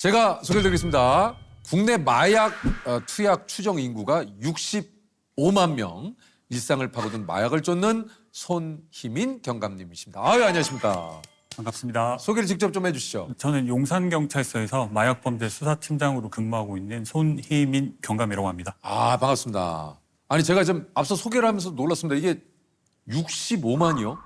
제가 소개해드리겠습니다. 국내 마약 투약 추정 인구가 65만 명, 일상을 파고든 마약을 쫓는 손희민 경감님이십니다. 아유, 안녕하십니까. 반갑습니다. 소개를 직접 좀 해주시죠. 저는 용산경찰서에서 마약범죄 수사팀장으로 근무하고 있는 손희민 경감이라고 합니다. 아, 반갑습니다. 아니, 제가 좀 앞서 소개를 하면서 놀랐습니다. 이게 65만이요?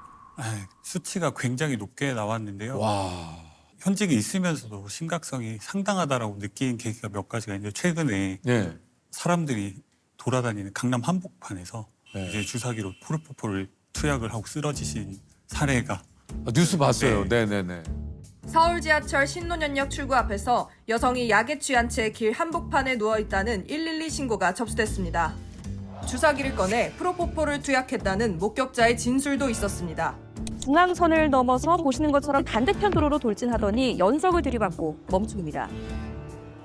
수치가 굉장히 높게 나왔는데요. 와. 현직에 있으면서도 심각성이 상당하다라고 느낀 계기가 몇 가지가 있는데, 최근에 네. 사람들이 돌아다니는 강남 한복판에서 네. 이제 주사기로 프로포폴을 투약을 하고 쓰러지신 사례가 뉴스 봤어요. 네. 네네네. 서울 지하철 신논현역 출구 앞에서 여성이 약에 취한 채 길 한복판에 누워있다는 112 신고가 접수됐습니다. 주사기를 꺼내 프로포폴을 투약했다는 목격자의 진술도 있었습니다. 중앙선을 넘어서 보시는 것처럼 반대편 도로로 돌진하더니 연석을 들이받고 멈춥니다.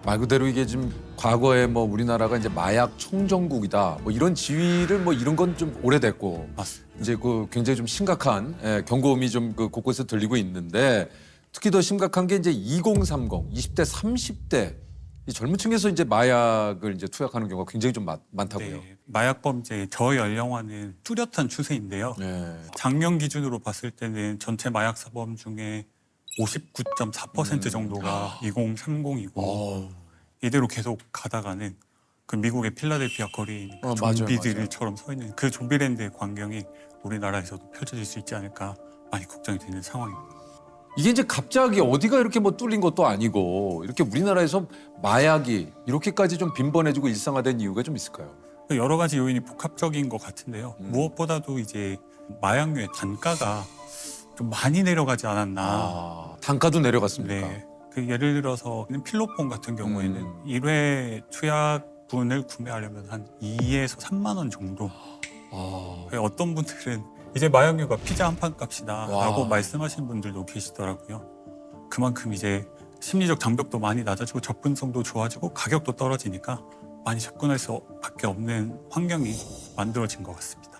말 그대로 이게 지금 과거에 뭐 우리나라가 이제 마약 청정국이다 뭐 이런 지위를 뭐 이런 건 좀 오래됐고 맞습니다. 이제 그 굉장히 좀 심각한 경고음이 좀 그 곳곳에 들리고 있는데 특히 더 심각한 게 이제 2030, 20대, 30대 이 젊은 층에서 이제 마약을 이제 투약하는 경우가 굉장히 좀 많다고요. 네, 마약범죄의 저연령화는 뚜렷한 추세인데요. 네. 작년 기준으로 봤을 때는 전체 마약 사범 중에 59.4% 정도가 2030이고 어. 이대로 계속 가다가는 그 미국의 필라델피아 거리에 있는 그 맞아요, 좀비들처럼 서 있는 그 좀비랜드의 광경이 우리나라에서도 펼쳐질 수 있지 않을까 많이 걱정이 되는 상황입니다. 이게 이제 갑자기 어디가 이렇게 뭐 뚫린 것도 아니고 이렇게 우리나라에서 마약이 이렇게까지 좀 빈번해지고 일상화된 이유가 좀 있을까요? 여러 가지 요인이 복합적인 것 같은데요. 무엇보다도 이제 마약류의 단가가 좀 많이 내려가지 않았나. 아, 단가도 내려갔습니까? 네. 그 예를 들어서 필로폰 같은 경우에는 1회 투약분을 구매하려면 한 2에서 3만 원 정도. 아, 어떤 분들은 이제 마약류가 피자 한 판 값이다라고 와. 말씀하시는 분들도 계시더라고요. 그만큼 이제 심리적 장벽도 많이 낮아지고 접근성도 좋아지고 가격도 떨어지니까 많이 접근할 수밖에 없는 환경이 만들어진 것 같습니다.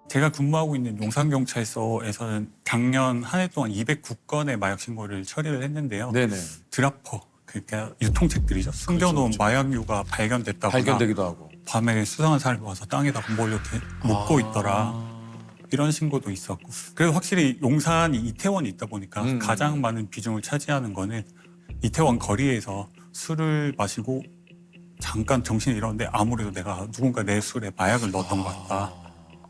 제가 근무하고 있는 용산경찰서에서는 작년 한 해 동안 209건의 마약 신고를 처리를 했는데요. 네네. 드라퍼, 그러니까 유통책들이죠. 숨겨놓은 그렇죠. 마약류가 발견됐다거나 발견되기도 하고. 밤에 수상한 사람이 와서 땅에다가 뭘 이렇게 묻고 있더라. 이런 신고도 있었고. 그래서 확실히 용산이 이태원이 있다 보니까 가장 많은 비중을 차지하는 거는 이태원 거리에서 술을 마시고 잠깐 정신이 잃었는데 아무래도 내가 누군가 내 술에 마약을 넣었던 것 같다.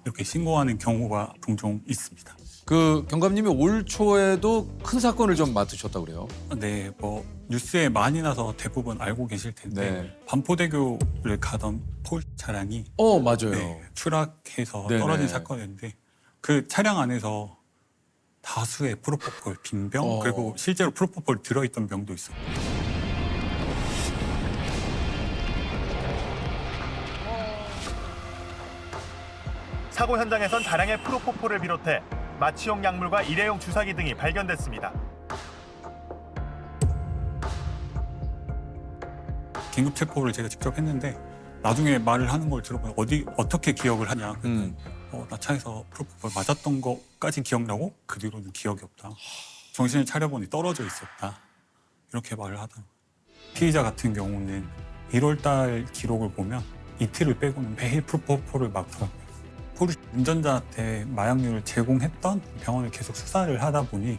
이렇게 신고하는 경우가 종종 있습니다. 그 경감님이 올 초에도 큰 사건을 좀 맡으셨다고 그래요. 네, 뭐 뉴스에 많이 나서 대부분 알고 계실 텐데 네. 반포대교를 가던 폴 차량이 맞아요. 네, 추락해서 네네. 떨어진 사건인데 그 차량 안에서 다수의 프로포폴 빈병 그리고 실제로 프로포폴 들어있던 병도 있었고. 사고 현장에선 다량의 프로포폴을 비롯해 마취용 약물과 일회용 주사기 등이 발견됐습니다. 긴급 체포를 제가 직접 했는데 나중에 말을 하는 걸 들어보면 어떻게 기억을 하냐. 나 차에서 프로포폴 맞았던 것까지 기억나고 그 뒤로는 기억이 없다. 정신을 차려보니 떨어져 있었다. 이렇게 말을 하더라고요. 피의자 같은 경우는 1월 달 기록을 보면 이틀을 빼고는 매일 프로포폴을 맞더라고요. 포르쉐 운전자한테 마약류를 제공했던 병원을 계속 수사를 하다 보니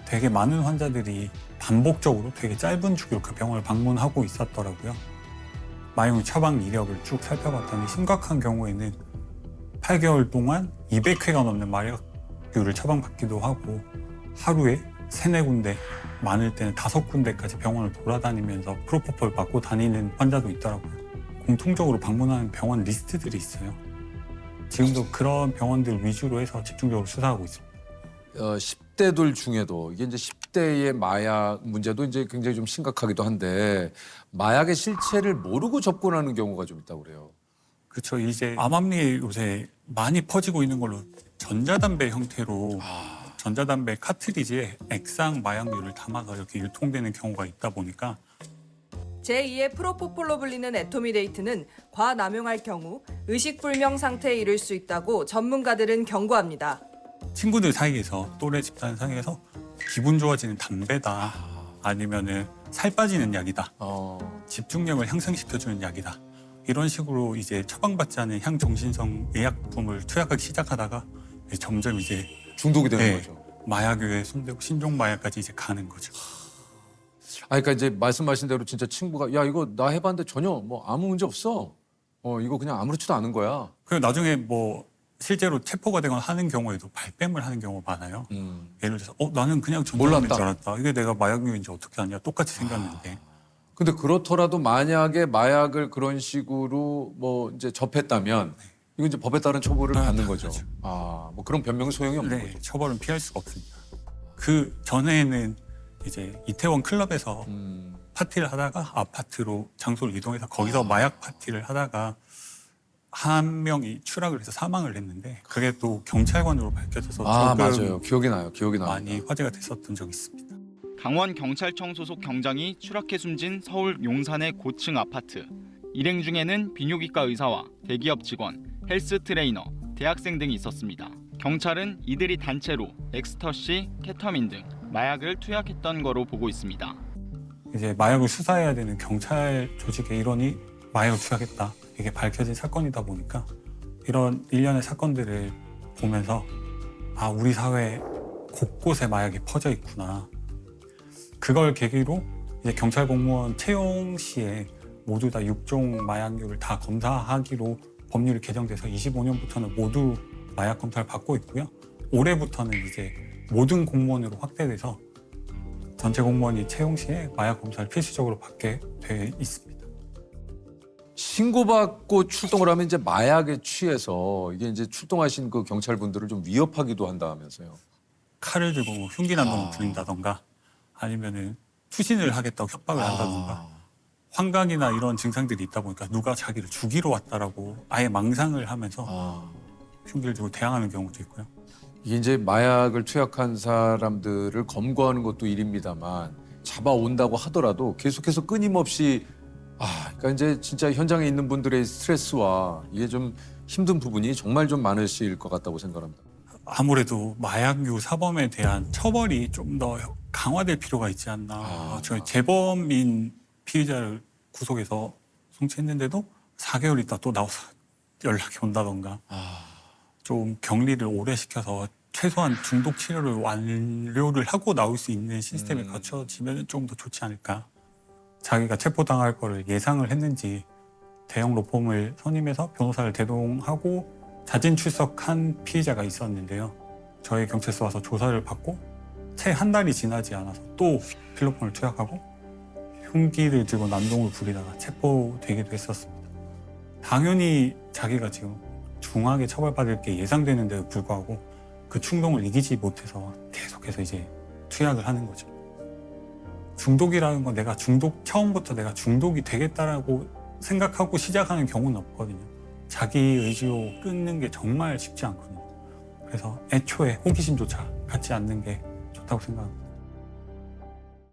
되게 많은 환자들이 반복적으로 되게 짧은 주기로 그 병원을 방문하고 있었더라고요. 마약류 처방 이력을 쭉 살펴봤더니 심각한 경우에는 8개월 동안 200회가 넘는 마약류를 처방받기도 하고 하루에 3, 4군데, 많을 때는 5군데까지 병원을 돌아다니면서 프로포폴 맞고 다니는 환자도 있더라고요. 공통적으로 방문하는 병원 리스트들이 있어요. 지금도 그런 병원들 위주로 해서 집중적으로 수사하고 있습니다. 10대들 중에도 이게 이제 10대의 마약 문제도 이제 굉장히 좀 심각하기도 한데 마약의 실체를 모르고 접근하는 경우가 좀 있다고 그래요. 그렇죠. 이제 암암리에 요새 많이 퍼지고 있는 걸로 전자담배 형태로 전자담배 카트리지에 액상 마약류를 담아서 이렇게 유통되는 경우가 있다 보니까 제2의 프로포폴로 불리는 에토미데이트는 과남용할 경우 의식불명 상태에 이를 수 있다고 전문가들은 경고합니다. 친구들 사이에서 또래 집단 사이에서 기분 좋아지는 담배다 아니면은 살 빠지는 약이다. 어. 집중력을 향상시켜주는 약이다. 이런 식으로 이제 처방받지 않은 향정신성 의약품을 투약하기 시작하다가 이제 점점 이제 중독이 되는 네. 거죠. 마약류에 손대고 신종 마약까지 이제 가는 거죠. 그러니까 이제 말씀하신 대로 진짜 친구가 야 이거 나 해봤는데 전혀 뭐 아무 문제 없어. 이거 그냥 아무렇지도 않은 거야. 그리고 나중에 뭐 실제로 체포가 되거나 하는 경우에도 발뺌을 하는 경우가 많아요. 예를 들어서 나는 그냥 전자담배인 몰랐다. 줄 알았다. 이게 내가 마약류인지 어떻게 아냐. 똑같이 생겼는데. 근데 그렇더라도 만약에 마약을 그런 식으로 뭐 이제 접했다면 이건 이제 법에 따른 처벌을 받는 거죠. 맞아. 뭐 그런 변명은 소용이 없는 네, 거죠. 처벌은 피할 수가 없습니다. 그 전에는 이제 이태원 클럽에서 파티를 하다가 아파트로 장소를 이동해서 거기서 마약 파티를 하다가 한 명이 추락을 해서 사망을 했는데 그게 또 경찰관으로 밝혀져서 조금 맞아요. 기억이 나요. 기억이 나요. 많이 화제가 됐었던 적이 있습니다. 강원경찰청 소속 경장이 추락해 숨진 서울 용산의 고층 아파트. 일행 중에는 비뇨기과 의사와 대기업 직원, 헬스 트레이너, 대학생 등이 있었습니다. 경찰은 이들이 단체로 엑스터시, 케타민 등 마약을 투약했던 거로 보고 있습니다. 이제 마약을 수사해야 되는 경찰 조직의 일원이 마약을 투약했다. 이게 밝혀진 사건이다 보니까 이런 일련의 사건들을 보면서 우리 사회 곳곳에 마약이 퍼져 있구나. 그걸 계기로 이제 경찰 공무원 채용 시에 모두 다 6종 마약류를 다 검사하기로 법률이 개정돼서 25년부터는 모두 마약 검사를 받고 있고요. 올해부터는 이제 모든 공무원으로 확대돼서 전체 공무원이 채용 시에 마약 검사를 필수적으로 받게 돼 있습니다. 신고받고 출동을 하면 이제 마약에 취해서 이게 이제 출동하신 그 경찰분들을 좀 위협하기도 한다면서요. 칼을 들고 흉기난동을 부린다던가 아니면은 투신을 하겠다고 협박을 한다던가 환각이나 이런 증상들이 있다 보니까 누가 자기를 죽이러 왔다라고 아예 망상을 하면서 흉기를 들고 대항하는 경우도 있고요. 이게 이제 마약을 투약한 사람들을 검거하는 것도 일입니다만 잡아온다고 하더라도 계속해서 끊임없이 그러니까 이제 진짜 현장에 있는 분들의 스트레스와 이게 좀 힘든 부분이 정말 좀 많으실 것 같다고 생각합니다. 아무래도 마약류 사범에 대한 처벌이 좀 더 강화될 필요가 있지 않나. 저희 재범인 피의자를 구속해서 송치했는데도 4개월 있다 또 나와서 연락이 온다던가 좀 격리를 오래 시켜서 최소한 중독 치료를 완료를 하고 나올 수 있는 시스템이 갖춰지면 좀 더 좋지 않을까. 자기가 체포당할 거를 예상을 했는지 대형 로펌을 선임해서 변호사를 대동하고 자진 출석한 피의자가 있었는데요. 저희 경찰서 와서 조사를 받고 채 한 달이 지나지 않아서 또 필로폰을 투약하고 흉기를 들고 난동을 부리다가 체포되기도 했었습니다. 당연히 자기가 지금 중하게 처벌받을 게 예상되는데도 불구하고 그 충동을 이기지 못해서 계속해서 이제 투약을 하는 거죠. 중독이라는 건 처음부터 내가 중독이 되겠다라고 생각하고 시작하는 경우는 없거든요. 자기 의지로 끊는 게 정말 쉽지 않거든요. 그래서 애초에 호기심조차 갖지 않는 게 좋다고 생각합니다.